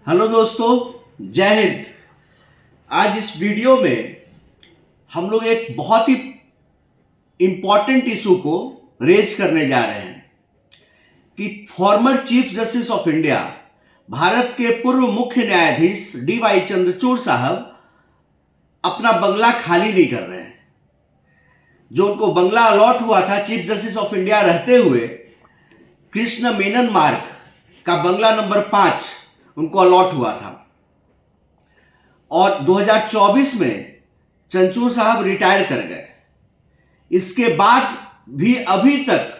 Hello दोस्तों, जय हिंद। आज इस वीडियो में हम लोग एक बहुत ही इंपॉर्टेंट इशू को रेज करने जा रहे हैं कि former chief justice of India, Bharat के पूर्व मुख्य न्यायाधीश डी.वाई. चंद्रचूड़ साहब अपना बंगला खाली नहीं कर रहे हैं। जो उनको बंगला अलॉट हुआ था चीफ जस्टिस ऑफ इंडिया रहते हुए, कृष्ण मेनन मार्ग का बंगला नंबर 5 उनको अलॉट हुआ था और 2024 में चंद्रचूड़ साहब रिटायर कर गए। इसके बाद भी अभी तक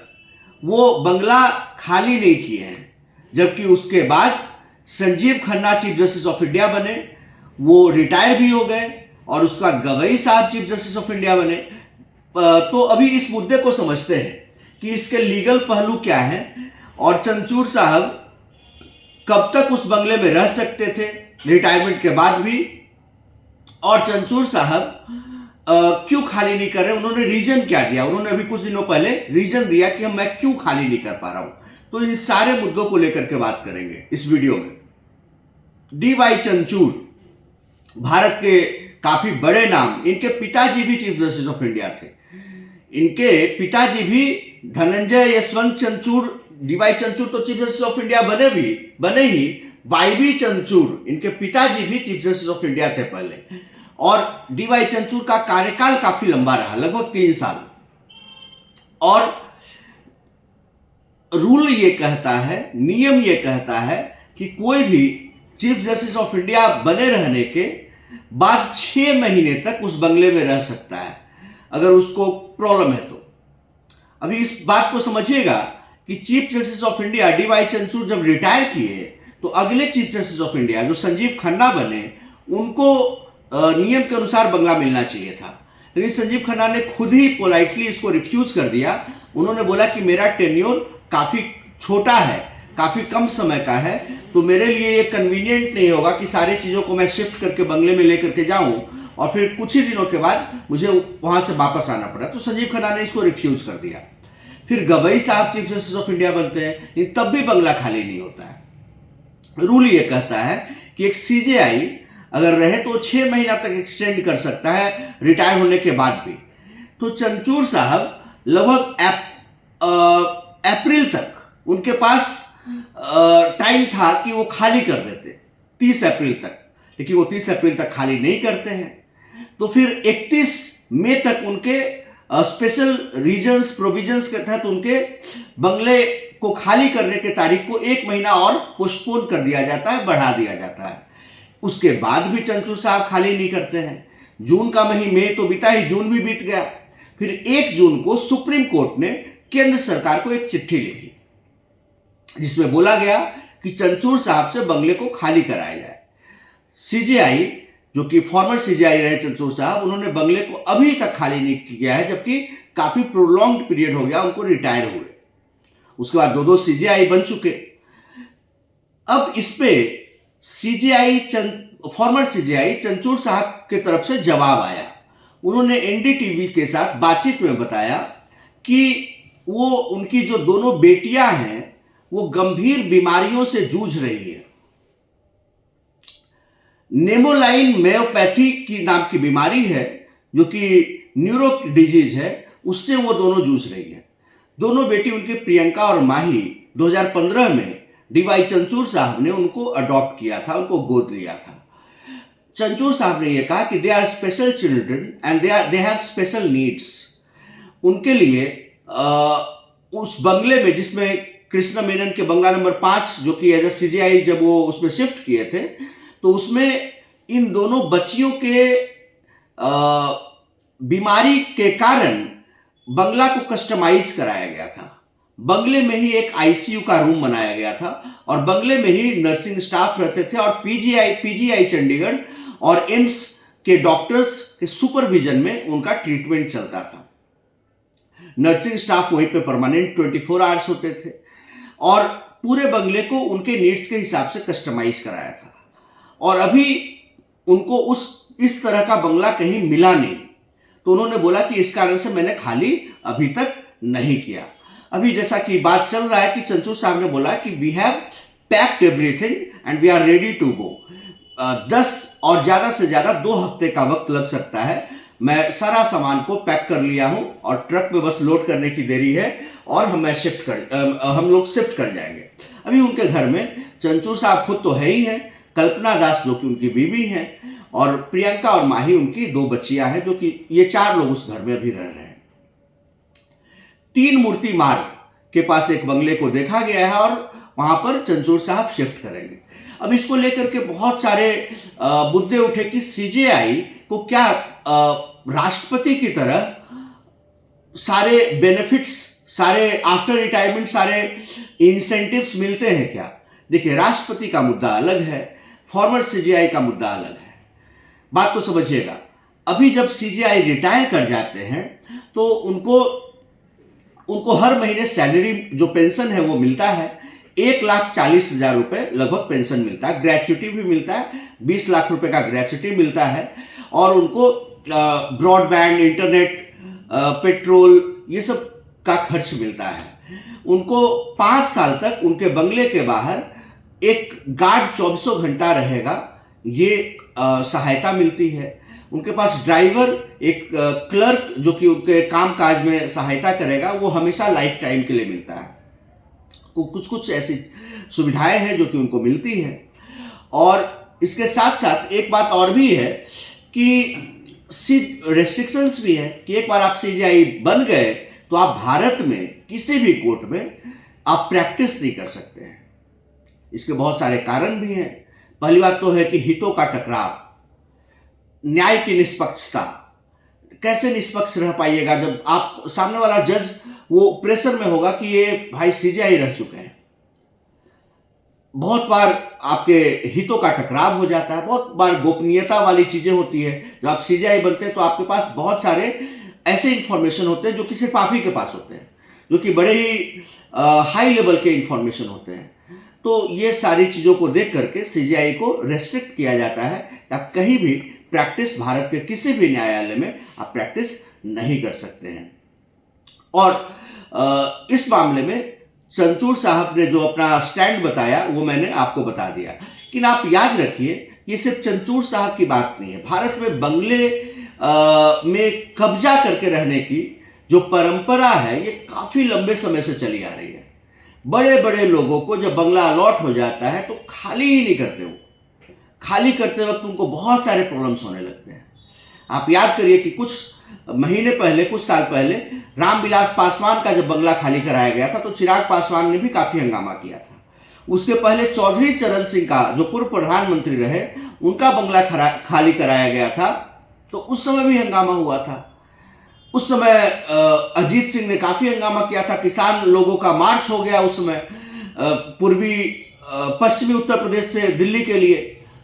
वो बंगला खाली नहीं किए हैं, जबकि उसके बाद Sanjeev Khanna chief justice of India बने, वो रिटायर भी हो गए और उसका गवई साहब चीफ जस्टिस ऑफ इंडिया बने। तो अभी इस मुद्दे को समझते हैं कि इसके लीगल पहलू क्या हैं और चंद्रचूड़ साहब कब तक उस बंगले में रह सकते थे रिटायरमेंट के बाद भी, और चंद्रचूड़ साहब क्यों खाली नहीं कर रहे, उन्होंने रीजन क्या दिया। उन्होंने अभी कुछ दिनों पहले रीजन दिया कि मैं क्यों खाली नहीं कर पा रहा हूं। तो इन सारे मुद्दों को लेकर के बात करेंगे इस वीडियो में। डी.वाई. चंद्रचूड़ भारत के काफी बड़े नाम, इनके पिताजी भी चीफ जस्टिस ऑफ इंडिया थे। इनके पिताजी भी धनंजय यशवंत चंद्रचूड़, डी.वाई. चंद्रचूड़ तो चीफ जस्टिस ऑफ इंडिया बने ही वाई.बी. चंद्रचूड़, इनके पिताजी भी चीफ जस्टिस ऑफ इंडिया थे पहले। और डी.वाई. चंद्रचूड़ का कार्यकाल काफी लंबा रहा, लगभग 3 साल। और रूल ये कहता है, नियम ये कहता है कि कोई भी चीफ जस्टिस ऑफ इंडिया बने रहने के बाद 6 महीने तक उस बंगले में रह सकता है अगर उसको प्रॉब्लम है तो। अभी इस बात को समझिएगा कि chief justice of India D.Y.. Chandrachud जब रिटायर किए तो अगले चीफ जस्टिस ऑफ इंडिया जो संजीव खन्ना बने, उनको नियम के अनुसार बंगला मिलना चाहिए था। लेकिन संजीव खन्ना ने खुद ही पोलाइटली इसको रिफ्यूज कर दिया। उन्होंने बोला कि मेरा टेन्योर काफी छोटा है, काफी कम समय का है, तो मेरे लिए ये कन्वीनियंट नहीं होगा कि सारी चीजों को मैं शिफ्ट करके बंगले में लेकर के जाऊं और फिर कुछ ही दिनों के बाद मुझे वहां से वापस आना पड़ा। तो संजीव खन्ना ने इसको रिफ्यूज कर दिया। फिर गवई साहब चीफ जस्टिस ऑफ इंडिया बनते हैं, लेकिन तब भी बंगला खाली नहीं होता है। रूल ये कहता है कि एक सीजेआई अगर रहे तो 6 महीना तक एक्सटेंड कर सकता है रिटायर होने के बाद भी। तो चंद्रचूड़ साहब लगभग अप्रैल तक उनके पास टाइम था कि वो खाली कर देते, 30 अप्रैल तक, लेकिन वो 30 अप्रैल तक खाली नहीं करते हैं। तो फिर 31 मई तक उनके स्पेशल रीजन्स प्रोविजंस के तहत उनके बंगले को खाली करने के तारीख को 1 महीना और पोस्टपोन कर दिया जाता है, बढ़ा दिया जाता है। उसके बाद भी चंद्रचूड़ साहब खाली नहीं करते हैं। जून का मई तो बीता ही, जून भी बीत गया। फिर 1 जून को सुप्रीम कोर्ट ने केंद्र सरकार को एक चिट्ठी लिखी जिसमें बोला गया कि चंद्रचूड़ साहब से बंगले को खाली कराया जाए। सीजेआई, जो कि फॉर्मर सीजेआई रहे चंद्रचूड़ साहब, उन्होंने बंगले को अभी तक खाली नहीं किया है, जबकि काफी प्रोलॉन्ग्ड पीरियड हो गया उनको रिटायर हुए। उसके बाद 2 सीजेआई बन चुके। अब इस पे फॉर्मर सीजेआई चंद्रचूड़ साहब के तरफ से जवाब आया। उन्होंने एनडीटीवी के साथ बातचीत में बताया कि वो उनकी जो दोनों बेटियां हैं वो गंभीर बीमारियों से जूझ रही है। नेमोलाइन मेयोपैथी की नाम की बीमारी है, जो कि न्यूरो डिजीज है, उससे वो दोनों जूझ रही है। दोनों बेटी उनकी प्रियंका और माही 2015 में डी.वाई. चंद्रचूड़ साहब ने उनको अडॉप्ट किया था, उनको गोद लिया था। चंद्रचूड़ साहब ने यह कहा कि they are special children and they have special needs. उनके लिए उस बंगले में, जिसमें कृष्ण मेनन के बंगला नंबर 5, जो कि एज ए सीजेआई जब वो उसमें शिफ्ट किए थे, तो उसमें इन दोनों बच्चियों के बीमारी के कारण बंगला को कस्टमाइज कराया गया था। बंगले में ही एक आईसीयू का रूम बनाया गया था और बंगले में ही नर्सिंग स्टाफ रहते थे और पीजीआई चंडीगढ़ और एम्स के डॉक्टर्स के सुपरविजन में उनका ट्रीटमेंट चलता था। नर्सिंग स्टाफ वहीं पे परमानेंट 24 आवर्स होते थे और पूरे बंगले को उनके नीड्स के हिसाब से कस्टमाइज कराया था। और अभी उनको इस तरह का बंगला कहीं मिला नहीं, तो उन्होंने बोला कि इस कारण से मैंने खाली अभी तक नहीं किया। अभी जैसा कि बात चल रहा है कि चंद्रचूड़ साहब ने बोला कि we have packed everything and we are ready to go. 10 और ज़्यादा से ज़्यादा 2 हफ्ते का वक्त लग सकता है। मैं सारा सामान को पैक कर लिया हूँ और ट्रक में बस लोड करने की देरी है और हम लोग शिफ्ट कर जाएंगे। अभी उनके घर में चंचूर साहब खुद तो है ही हैं, कल्पना दास जो कि उनकी बीवी हैं, और प्रियंका और माही उनकी 2 बच्चियां हैं, जो कि ये 4 लोग उस घर में अभी रह रहे हैं। 3 मूर्ति मार्ग के पास एक बंगले को देखा गया है और वहां पर चंचूर साहब शिफ्ट करेंगे। अब इसको लेकर के बहुत सारे मुद्दे उठे कि सीजेआई को क्या राष्ट्रपति की तरह सारे बेनिफिट्स, सारे आफ्टर रिटायरमेंट सारे इंसेंटिव्स मिलते हैं क्या? देखिए, राष्ट्रपति का मुद्दा अलग है, फॉर्मर सीजेआई का मुद्दा अलग है। बात को समझिएगा। अभी जब सीजेआई रिटायर कर जाते हैं तो उनको हर महीने सैलरी जो पेंशन है वो मिलता है। 1,40,000 रुपए लगभग पेंशन मिलता है, ग्रेच्युटी भी मिलता है, 20 लाख रुपए का ग्रेच्युटी मिलता है, और उनको ब्रॉडबैंड, इंटरनेट, पेट्रोल, ये सब का खर्च मिलता है। उनको 5 साल तक उनके बंगले के बाहर एक गार्ड 24 घंटा रहेगा, ये सहायता मिलती है। उनके पास ड्राइवर, एक क्लर्क जो कि उनके काम काज में सहायता करेगा, वो हमेशा लाइफ टाइम के लिए मिलता है। तो कुछ ऐसी सुविधाएं हैं जो कि उनको मिलती हैं। और इसके साथ साथ एक बात और भी है कि रेस्ट्रिक्शंस भी है कि एक बार आप सीजेआई बन गए तो आप भारत में किसी भी कोर्ट में आप प्रैक्टिस नहीं कर सकते हैं। इसके बहुत सारे कारण भी हैं। पहली बात तो है कि हितों का टकराव, न्याय की निष्पक्षता। कैसे निष्पक्ष रह पाइएगा जब आप सामने वाला जज वो प्रेशर में होगा कि ये भाई सीजेआई रह चुके हैं। बहुत बार आपके हितों का टकराव हो जाता है, बहुत बार गोपनीयता वाली चीजें होती है। जब आप सीजेआई बनते हैं तो आपके पास बहुत सारे ऐसे इंफॉर्मेशन होते हैं जो कि सिर्फ आप ही के पास होते हैं, जो कि बड़े ही हाई लेवल के इंफॉर्मेशन होते हैं। तो ये सारी चीज़ों को देख करके सीजेआई को रेस्ट्रिक्ट किया जाता है कि आप कहीं भी प्रैक्टिस, भारत के किसी भी न्यायालय में आप प्रैक्टिस नहीं कर सकते हैं। और इस मामले में चंचूर साहब ने जो अपना स्टैंड बताया वो मैंने आपको बता दिया। लेकिन आप याद रखिए, ये सिर्फ चंचूर साहब की बात नहीं है। भारत में बंगले में कब्जा करके रहने की जो परंपरा है ये काफ़ी लंबे समय से चली आ रही है। बड़े बड़े लोगों को जब बंगला अलॉट हो जाता है तो खाली ही नहीं करते। वो खाली करते वक्त उनको बहुत सारे प्रॉब्लम्स होने लगते हैं। आप याद करिए कि कुछ महीने पहले, कुछ साल पहले रामविलास पासवान का जब बंगला खाली कराया गया था तो चिराग पासवान ने भी काफ़ी हंगामा किया था। उसके पहले चौधरी चरण सिंह का, जो पूर्व प्रधानमंत्री रहे, उनका बंगला खाली कराया गया था तो उस समय भी हंगामा हुआ था। उस समय अजीत सिंह ने काफ़ी हंगामा किया था। किसान लोगों का मार्च हो गया उस समय पश्चिमी उत्तर प्रदेश से दिल्ली के लिए,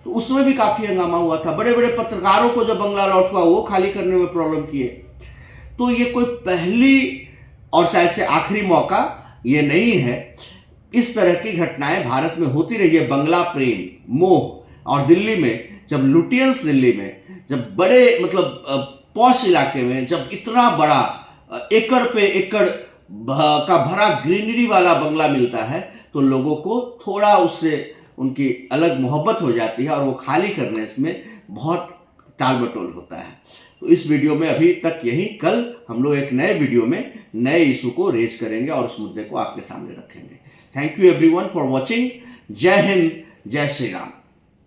तो उसमें भी काफ़ी हंगामा हुआ था। बड़े बड़े पत्रकारों को जब बंगला अलॉट हुआ वो खाली करने में प्रॉब्लम किए। तो ये कोई पहली और शायद से आखिरी मौका ये नहीं है। इस तरह की घटनाएं भारत में होती रही है। बंगला प्रेम, मोह, और दिल्ली में जब लुटियंस, दिल्ली में जब बड़े मतलब पॉश इलाके में जब इतना बड़ा एकड़ पे एकड़ का भरा ग्रीनरी वाला बंगला मिलता है तो लोगों को थोड़ा उससे उनकी अलग मोहब्बत हो जाती है और वो खाली करने में बहुत टाल मटोल होता है। तो इस वीडियो में अभी तक यही। कल हम लोग एक नए वीडियो में नए इशू को रेज करेंगे और उस मुद्दे को आपके सामने रखेंगे। Thank you everyone for watching. जय हिंद, जय श्री राम।